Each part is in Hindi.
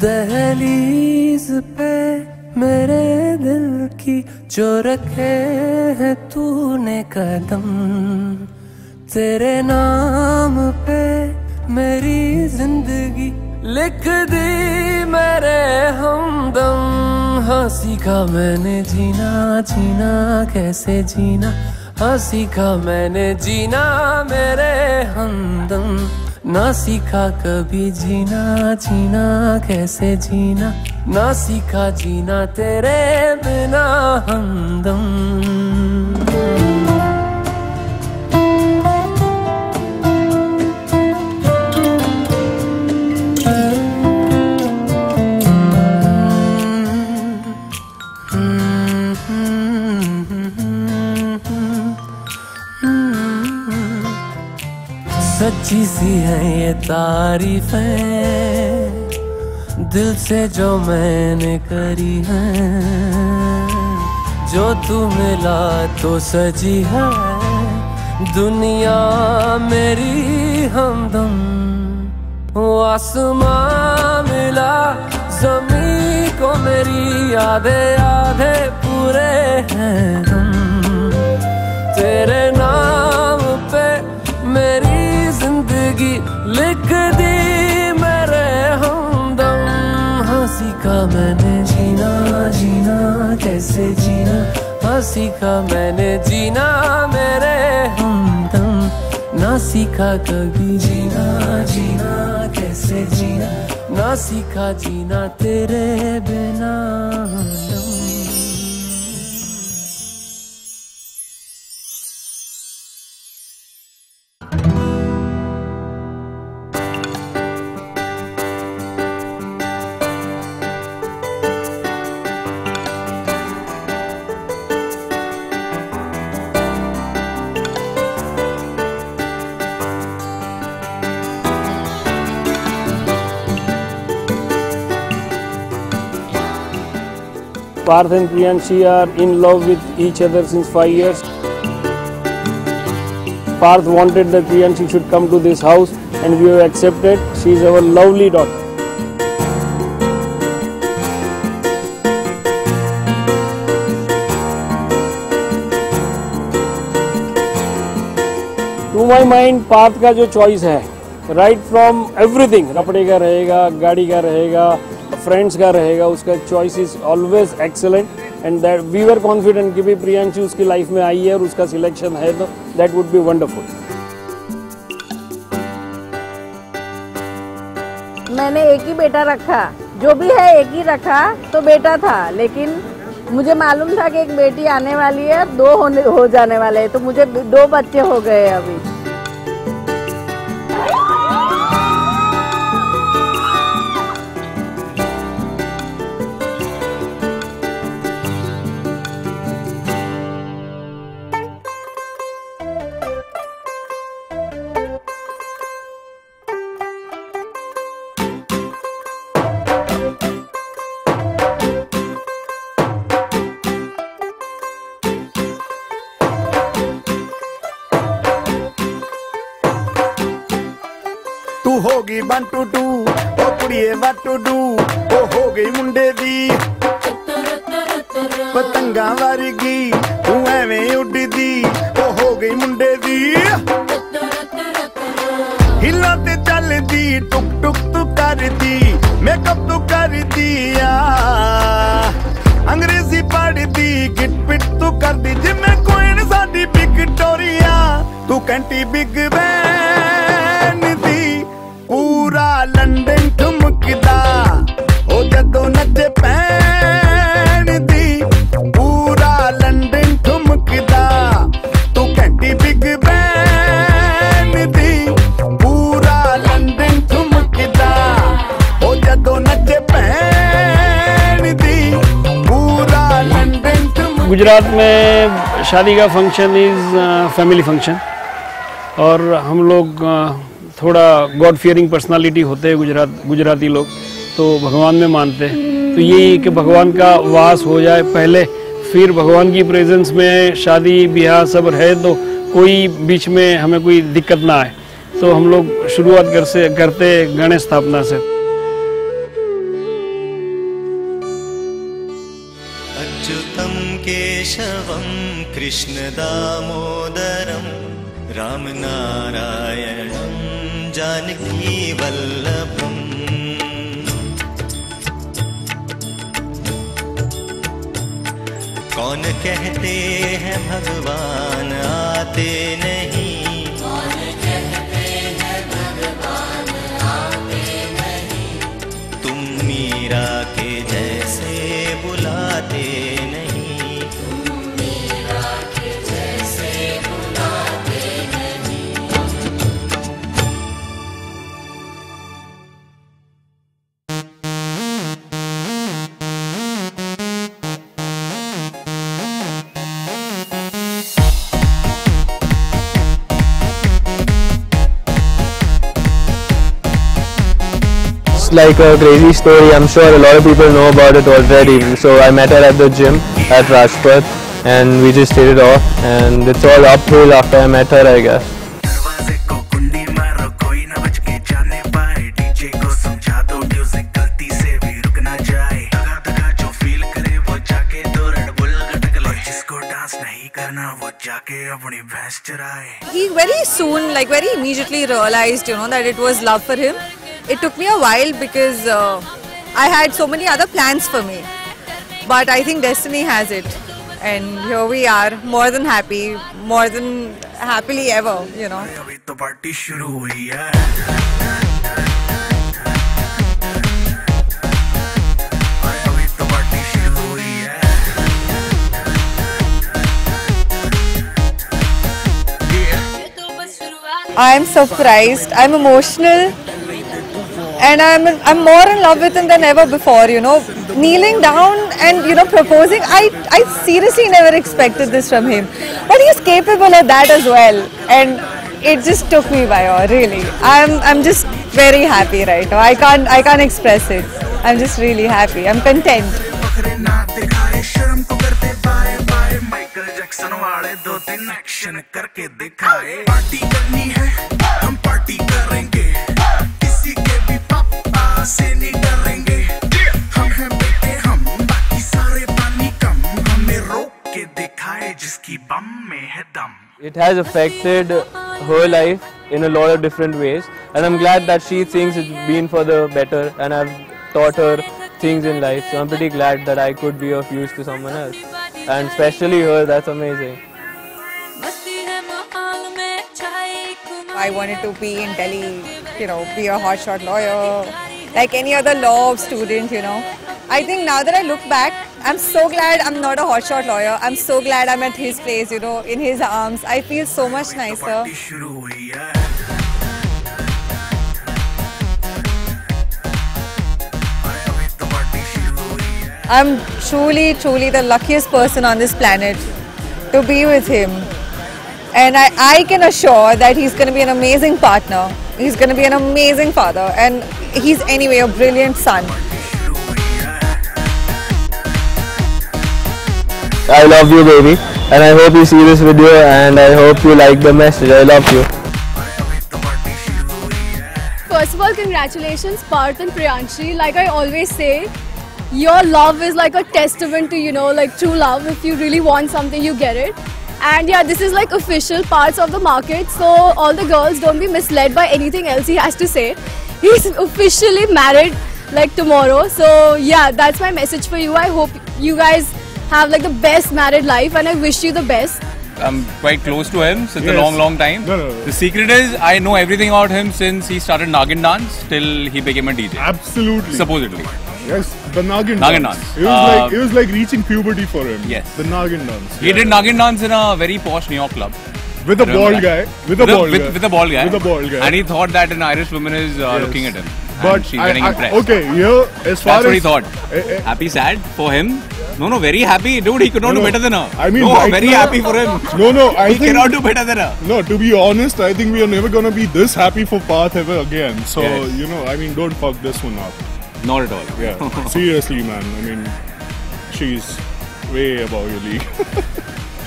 दहलीज पे मेरे दिल की जो रखे है तूने कदम, तेरे नाम पे मेरी जिंदगी लिख दी मेरे हमदम। हाँ सीखा मैंने जीना, जीना कैसे जीना, हाँ सीखा मैंने जीना मेरे हमदम। ना सीखा कभी जीना, जीना कैसे जीना, ना सीखा जीना तेरे बिना हमदम। सच्ची सी है ये तारीफें दिल से जो मैंने करी है, जो तू मिला तो सजी है दुनिया मेरी हमदम। वो आसमां मिला ज़मीं को मेरी आधे आधे पूरे हैं हम, तेरे नाम पे मेरी जिंदगी लिख दी मेरे हमदम। हाँ सीखा मैंने जीना, जीना कैसे जीना, हाँ सीखा मैंने जीना मेरे हमदम। ना सीखा कभी जीना, जीना कैसे जीना, ना सीखा जीना तेरे बिना हमदम। Parth and Priyanshi are in love with each other since 5 years. Parth wanted that Priyanshi should come to this house and we have accepted. She is our lovely daughter. To my mind, Parth का जो choice है, right from everything, कपड़े का रहेगा, गाड़ी का रहेगा, फ्रेंड्स का रहेगा, उसका choice is always excellent and that we were confident कि भी प्रियांशी उसकी लाइफ में आई है और उसका सिलेक्शन है तो दैट वुड बी वंडरफुल। मैंने एक ही बेटा रखा, जो भी है एक ही रखा, तो बेटा था, लेकिन मुझे मालूम था कि एक बेटी आने वाली है, 2 हो जाने वाले हैं, तो मुझे 2 बच्चे हो गए अभी। तू होगी 1 to 2 O कुड़िए what to do, ओ हो गई मुंडे दी पतंगा वर्गी, तू एवें उड़दी, ओ हो गई मुंडे दी। हिला ते चलदी, टुक टुक तू करदी, मेकअप तू करदी, अंग्रेजी पढ़दी, गिट पिट तू करदी, जिम्मे कोई साडी विक्टोरिया, तू कैंटी बिग बैन दी, पूरा लंदन ठुमकदा, ओ जदों नचे पैन दी, पूरा लंदन ठुमकदा, तू कैंटी बिग बैन दी, पूरा लंदन ठुमकदा, ओ जदों नचे पैन दी, पूरा लंदन ठुमकदा। गुजरात में शादी का फंक्शन इज़ फैमिली फंक्शन और हम लोग थोड़ा गॉड फियरिंग पर्सनालिटी होते हैं गुजराती लोग, तो भगवान में मानते हैं। तो यही कि भगवान का वास हो जाए पहले, फिर भगवान की प्रेजेंस में शादी ब्याह सब है तो कोई बीच में हमें कोई दिक्कत ना आए। तो हम लोग शुरुआत करते गणेश स्थापना से। अच्युतं केशवं कृष्ण दामोदरं राम नारायणं जानकी वल्लभम्। कौन कहते हैं भगवान आते नहीं, कौन कहते हैं भगवान आते नहीं, तुम मीरा के जैसे बुलाते नहीं, तुम मीरा के जैसे बुलाते नहीं। Like a crazy story. I'm sure a lot of people know about it already. So I met her at the gym at Rajpath and we just hit it off, and it's all uphill after I met her, I guess. दरवाजे को कुंडी मारो, कोई ना बच के जाने पाए, डीजे को समझा दो म्यूजिक गलती से भी रुक ना जाए, दगा जो फील करे वो जाके दो रेड बुल गटक ले, जिसको डांस नहीं करना वो जाके अपनी भैंस चराए। He very soon, like very immediately realized, that it was love for him. It took me a while because I had so many other plans for me, but I think destiny has it, and here we are, more than happy, more than happily ever, अभी तो पार्टी शुरू हुई है, अभी तो पार्टी शुरू हुई है। I'm surprised, I'm emotional, and I'm more in love with him than ever before, Kneeling down and, proposing, I seriously never expected this from him. But he's capable of that as well. And it just took me by awe, really. I'm just very happy right now. I can't express it. I'm just really happy. I'm content. Michael Jackson वाले 2-3 एक्शन करके दिखाए, पार्टी करनी है हम पार्टी करेंगे, किसी के भी पापा से नहीं डरेंगे, हम हैं बेटे हम, बाकी सारे पानी कम, हमें रोक के दिखाए जिसकी बम में है दम। It has affected her life in a lot of different ways, and I'm glad that she thinks it's been for the better, and I've taught her things in life, so I'm pretty glad that I could be of use to someone else, and especially her. That's amazing. I wanted to be in Delhi, be a hotshot lawyer, like any other law student, I think now that I look back, I'm so glad I'm not a hotshot lawyer. I'm so glad I'm at his place, in his arms. I feel so much nicer. I'm truly, truly the luckiest person on this planet to be with him. And I can assure that he's going to be an amazing partner. He's going to be an amazing father. And he's anyway a brilliant son. I love you, baby. And I hope you see this video, and I hope you like the message. I love you. First of all, congratulations, Parth and Priyanshi. Like I always say, your love is like a testament to, like true love. If you really want something, you get it. And yeah, this is like official parts of the market. So all the girls, don't be misled by anything else he has to say. He's officially married like tomorrow. So yeah, that's my message for you. I hope you guys have like the best married life, and I wish you the best. I'm quite close to him since a long time. No. The secret is I know everything about him since he started Nagin dance till he became a DJ. Absolutely. Supposedly. Yes, the Nagin dance. It was like reaching puberty for him. Yes. The Nagin dance. He did Nagin dance in a very posh New York club. With a bald guy. With a bald guy. And he thought that an Irish woman is looking at him. But she's getting impressed. Okay, yeah, as far That's what he as thought. Happy, sad for him. No, very happy, dude. He could not do better than her. I mean, no, right very now- happy for him. No, He cannot do better than her. No, to be honest, I think we are never gonna be this happy for Parth ever again. So Yes. you know, I mean, don't fuck this one up. Not at all. Yeah, seriously, man. I mean, she's way above your league.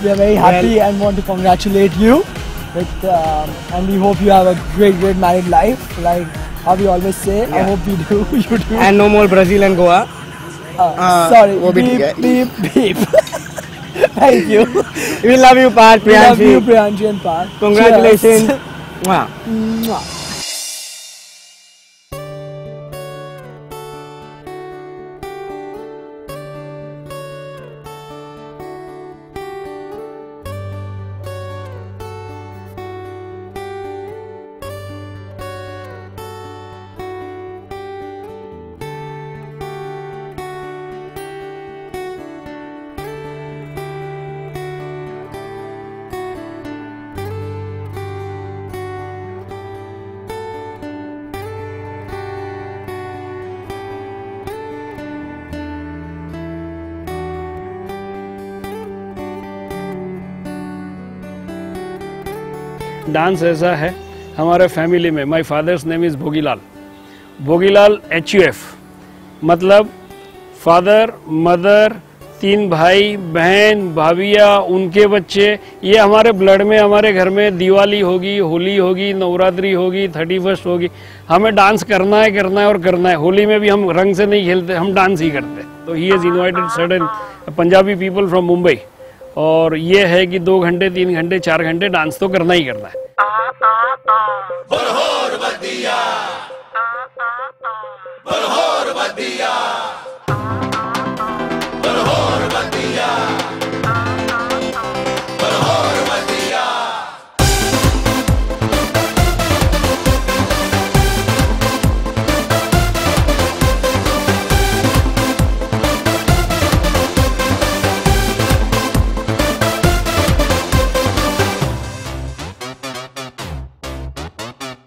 We are very happy and want to congratulate you with, and we hope you have a great married life, like how we always say. I hope you do. You do. And no more Brazil and Goa. Sorry, वो भी ठीक beep, है। beep, beep. Thank you. We love you, Parth, We love Priyanshi. you, Priyanshi and Parth. Congratulations. Mwah. Mwah. Dance ऐसा है हमारे फैमिली में, my father's name is Bhogilal. Bhogilal HUF, मतलब फादर, मदर, 3 भाई बहन, भाभिया, उनके बच्चे, ये हमारे ब्लड में, हमारे घर में दिवाली होगी, होली होगी, नवरात्रि होगी, 31st होगी, हमें डांस करना है और करना है। होली में भी हम रंग से नहीं खेलते, हम डांस ही करते। तो he has invited certain Punjabi people from Mumbai, और ये है कि 2 घंटे 3 घंटे 4 घंटे डांस तो करना ही करना है।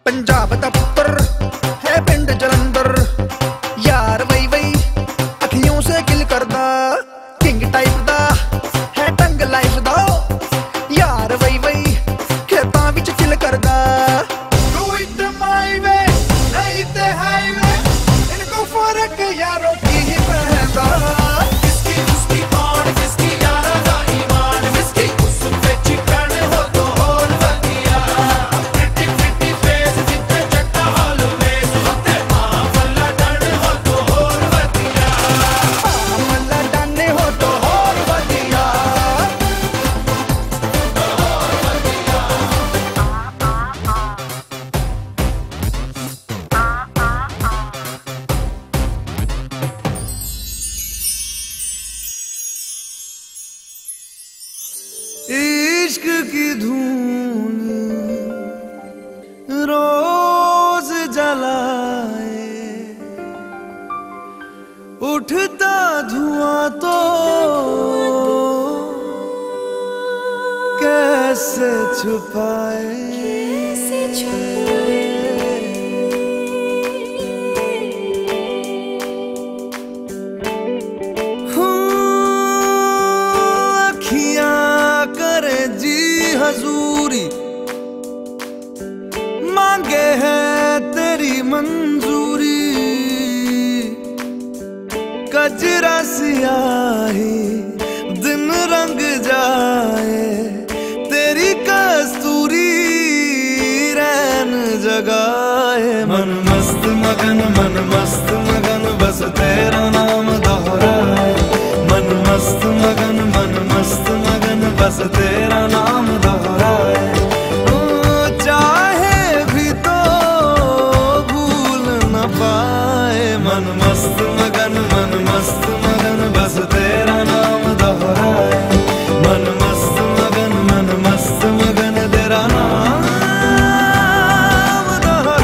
पंजाब दा पुत्तर है पिंड जलंधर, यार वही वही अखियों से किल करदा, किंग टाइप दा है टंग लाइफ दा, यार वही वही खेतां विच चिल करदा। Do it my way, नहीं ते highway, इनको फर्क यारों की ही पहनदा। किसकी उसकी कौन, किसकी यारा दा ईमान, किसकी उस पे चिकन हो तो और वधिया। इश्क की धूल रोज जलाए, उठता धुआं तो कैसे छुपाए। हजूरी मांगे है तेरी मंजूरी, कजरा सियाही दिन रंग जाए, तेरी कस्तूरी रैन जगाए। मन मस्त मगन बस तेरा नाम दोहराए, मन मस्त मगन बस तेरा नाम दोहराए। चाहे भी तो भूल न पाए, मन मस्त मगन बस तेरा नाम दोहराए, मन मस्त मगन तेरा नाम दोहराए।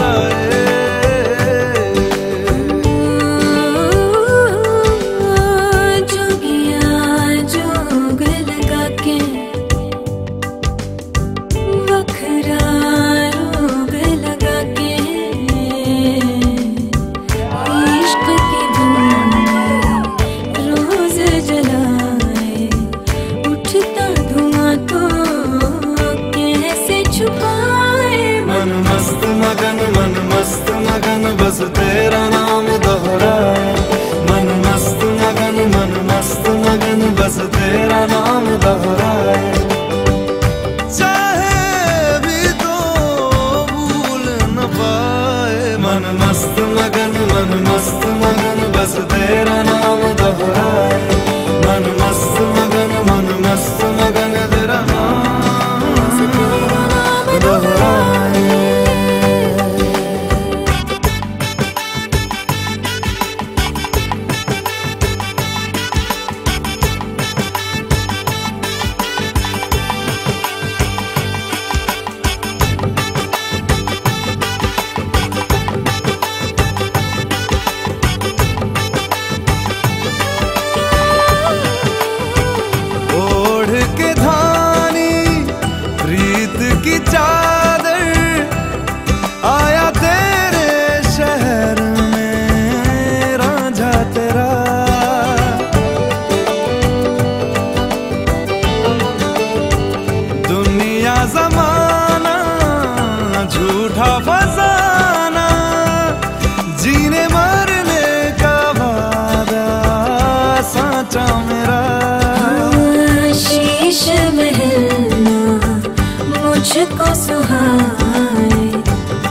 मुझको सुहाए।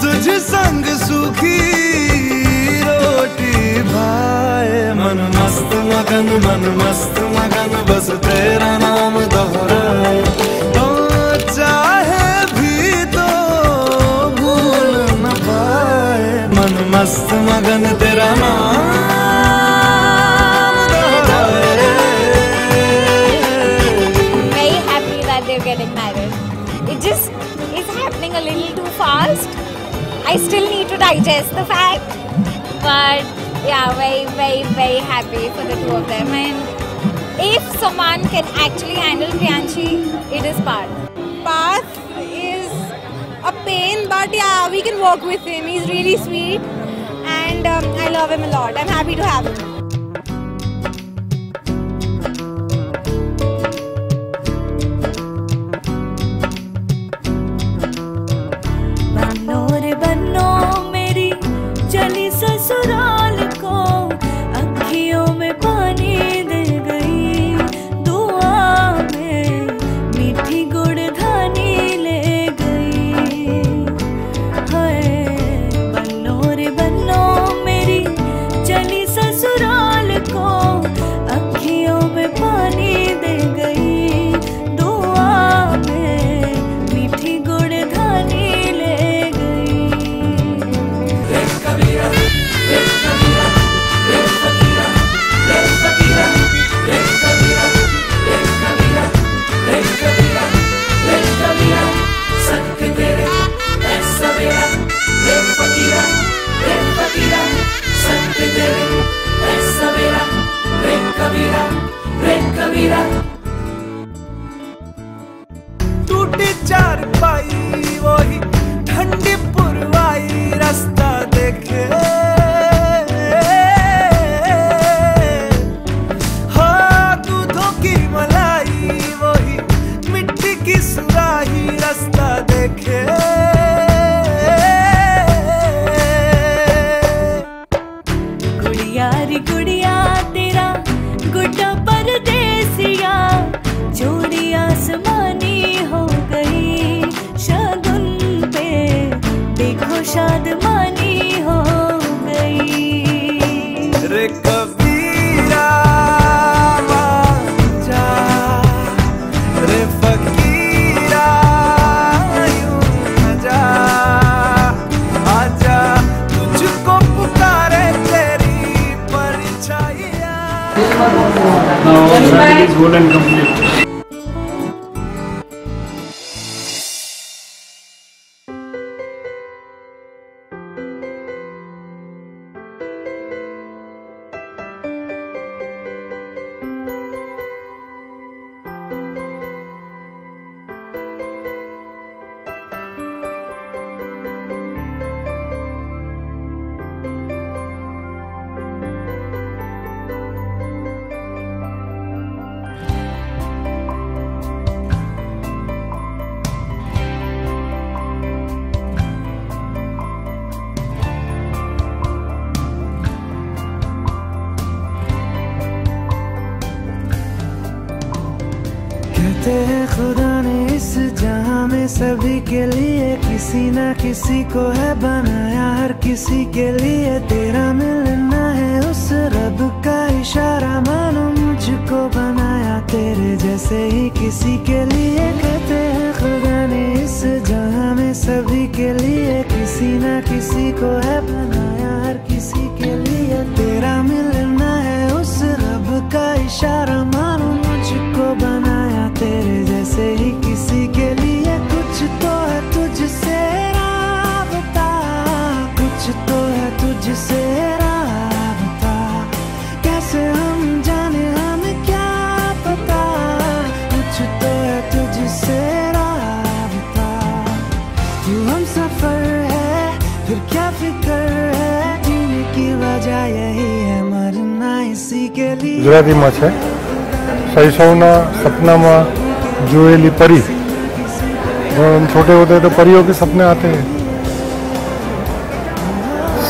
तुझ संग सूखी रोटी भाए, मन मस्त मगन बस तेरा नाम दोहराए। तो चाहे भी तो भूल न पाए, मन मस्त मगन तेरा नाम दोहराए। Very happy that they're getting married. It just is happening a little too fast. I still need to digest the fact, but yeah, very happy for the two of them. And if someone can actually handle Priyanshi, it is Parth. Parth is a pain, but yeah, we can work with him. He's really sweet, and I love him a lot. I'm happy to have him. ससुराल को अखियों में पानी दे गई, दुआ में मीठी गुड़धानी ले गई। हाय बन्नो रे बन्नो मेरी चली ससुराल को अखियों में पानी दे गई, दुआ में मीठी गुड़धानी ले गई। टूटी चारपाई वही ठंडी पुरवाई, रास्ता देखे हाँ दूधों की मलाई, वही मिट्टी की सुराही, रास्ता देखे। गुड़िया रे गुड़िया तेरा गुड्डा परदेसिया, जोड़ी आसमानी हो गई, शगुन पे देखो शादमानी हो गई। रे कबीरा जा, रे फकीरा यूं न जा, आजा तुझको पुकारे तेरी परछाइयाँ। Now everything is good and complete. कहते हैं खुदा ने इस जहां में सभी के लिए किसी ना किसी को है बनाया, हर किसी के लिए तेरा मिलना है उस रब का इशारा, मानो मुझको बनाया तेरे जैसे ही किसी के लिए। कहते हैं खुदा ने इस जहां में सभी के लिए किसी ना किसी को है बनाया, हर किसी के लिए तेरा मिलना है उस रब का इशारा, मानो मुझको बनाया तेरे जैसे ही किसी के लिए। कुछ तो है तुझसे राबता, कुछ तो है तुझसे राबता, कैसे हम जाने हमें क्या पता, कुछ तो है तुझसे राबता। तू हम सफर है फिर क्या फिक्र है, जीने की वजह यही है मरना इसी के लिए। ગુજરાતી માં છે शैशवना सपनाમાં જોયેલી પરી, जब हम छोटे होते हैं तो परियों के सपने आते हैं।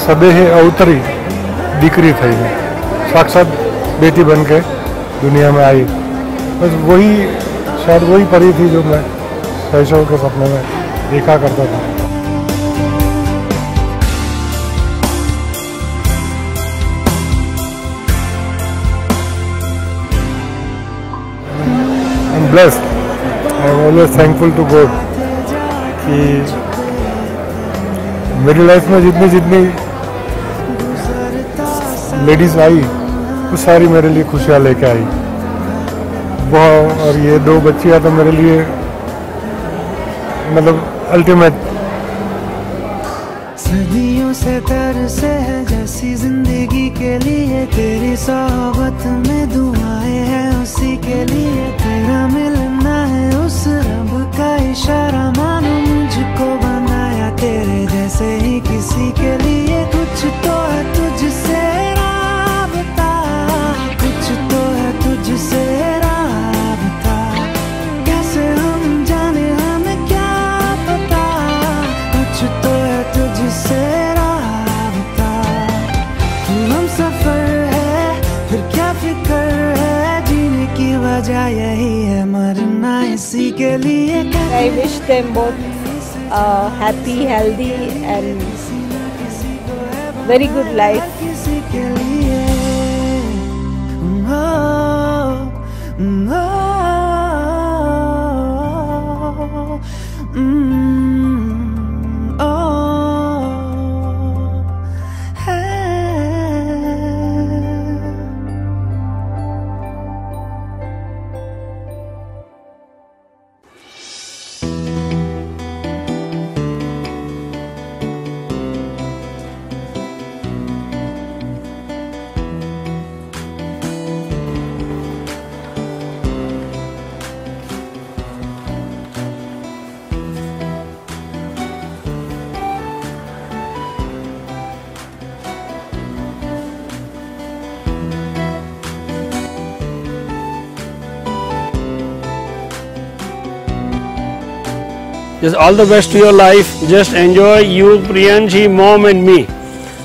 सदेह अवतरी दीकरी थी, साक्षात बेटी बन के दुनिया में आई, बस वही शायद वही परी थी जो मैं शैशव के सपने में देखा करता था। I'm blessed. I'm always thankful to God कि मेरी लाइफ में जितनी लेडीज आई वो सारी मेरे लिए खुशियाँ लेके आई। बहुत, और ये 2 बच्चियाँ तो मेरे लिए मतलब अल्टीमेट। सदियों से तरसे है जैसी जिंदगी के लिए, तेरी सोहबत में दुआएं हैं उसी के लिए, तेरा मिलना है उस रब का इशारा, मानो मुझको बनाया तेरे जैसे ही किसी के लिए। कुछ तो है तुझसे राबता, कुछ तो है तुझसे राबता, कैसे हम जाने हमें क्या पता, कुछ तो है तुझसे राबता। तू हम सफर है फिर क्या फिक्र है, जीने की वजह यही है, मरना इसी के लिए। I wish them both happy, healthy and very good life. Just all the best to your life. Just enjoy you, Priyanshi, mom and me.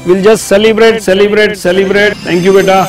We'll just celebrate. Thank you, beta.